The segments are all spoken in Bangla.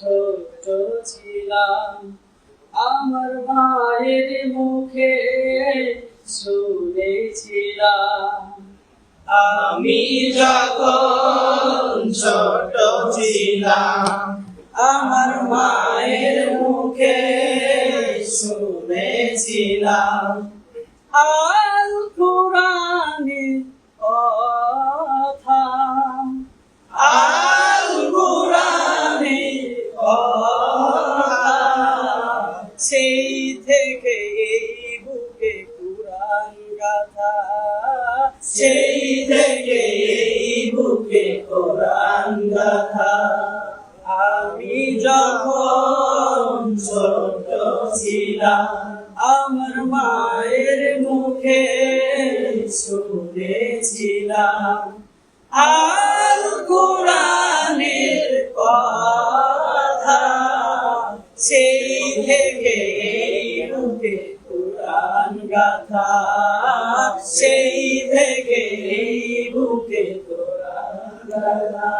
ছোট ছিলাম আমার মায়ের মুখে শুনেছিলাম আমি যখন ছোট ছিলাম আমার মায়ের মুখে শুনেছিলাম আল কুরআনের কথা আল কুরআনের কথা সেই থেকে এই বুকে কুরআন গাথা সেই থেকে এই বুকে কোরআন গাথা আমি যখন ছোট ছিলাম আমার মায়ের মুখে শুনেছিলাম আল কুরআনের কথা সেই থেকে এই বুকে কোরআন গাথা সেই থেকে এই বুকে কোরআন গাথা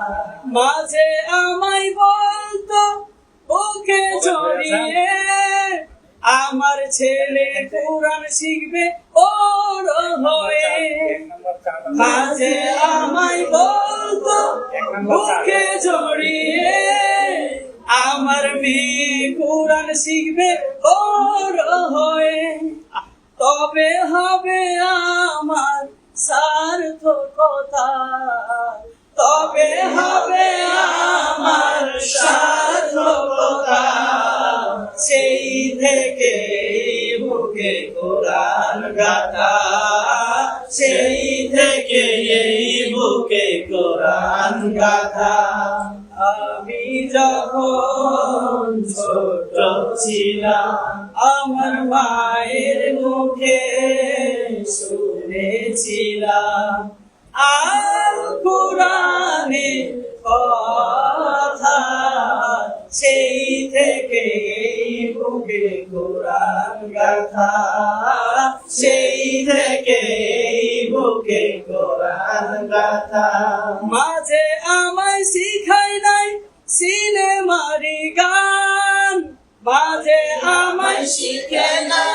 মাঝে আমায় বলতো ওকে জড়িয়ে আমার ছেলে কুরআন শিখবে ওর হয়ে মাঝে আমায় বলতো বুকে জড়িয়ে আমার মেয়ে কুরআন শিখবে ওর হয়ে তবে হবে আমার সার্থকতা তবে হবে আমার সার্থকতা সেই থেকে বুকে কোরআন গাথা সেই থেকে এই বুকে কোরআন গাথা আমি যখন ছোট ছিলাম আমার মায়ের মুখে শুনেছিলাম আল কুরআনের কথা সেই থেকে এই বুকে কোরআন গাথা সেই থেকে এই বুকে কোরআন গাথা মাঝে আমায় শিখাই নাই সিনেমারি গান মাঝে আমায় শিখে না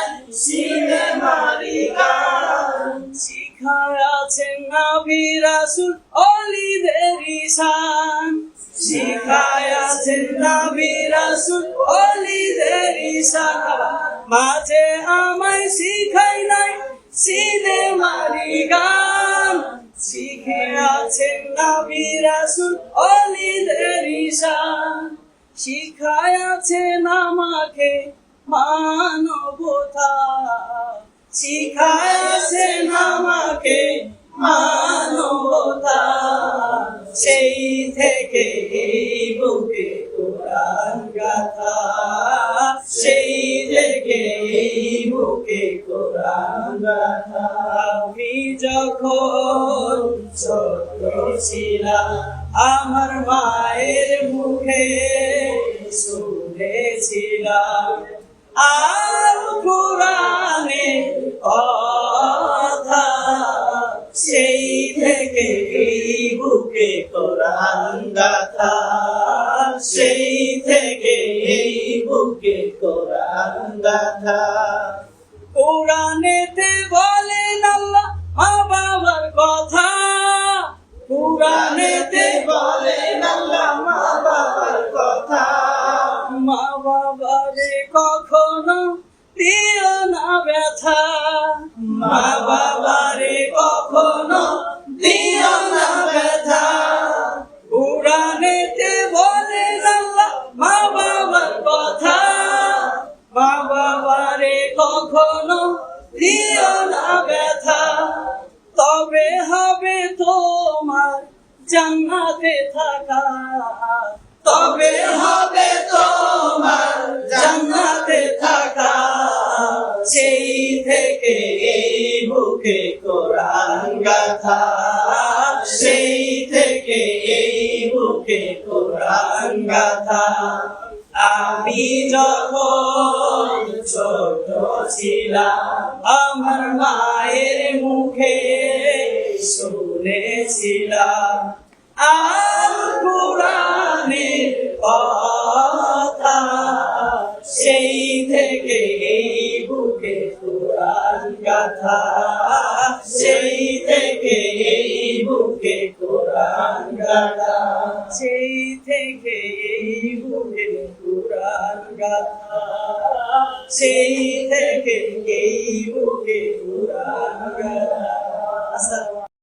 সিনেমারি গান শিখায় আছেন নবী রাসূল অলিদের ঈশান শিখায় আছেন নবী রাসূল অলিদের ঈশান মাঝে আমায় শিখাই নাই সিনেমারি গান শিখে আছেন নবী রাসূল অলিদের ঈশান শিখায় আছেন আমাকে মানবতা শিখায় আছেন আমাকে মানবতা সেই থেকে এই বুকে কোরআন গাথা সেই থেকে এই বুকে কোরআন গাথা আমি যখন ছোট ছিলাম আমার মায়ের মুখে শুনেছিলাম আল কুরআনের কথা সেই থেকে এই বুকে কোরআন গাথা সেই থেকে এই বুকে কোরআন গাথা কুরআনেতে বলেন আল্লাহ মা বাবার কথা কুরআনেতে বলেন আল্লাহ মা বাবার কথা মা বাবারে কখনো দিও না ব্যথা মা বাবারে কখনো দিও না ব্যথা কুরআনেতে বলেন আল্লাহ মা বাবার কথা মা বাবারে কখনো দিও না ব্যথা তবে হবে তোমার জান্নাতে থাকা তবে হবে তোমার জান্নাতে থাকা সেই থেকে এই বুকে কোরআন গাথা সেই থেকে এই বুকে কোরআন গাথা আমি যখন ছোট ছিলাম আমার মায়ের মুখে শুনেছিলাম আল কুরআনের কথা, সেই থেকে এই বুকে কোরআন গাথা, সেই থেকে এই বুকে কোরআন গাথা, সেই থেকে এই বুকে কোরআন গাথা, সেই থেকে এই বুকে কোরআন গাথা।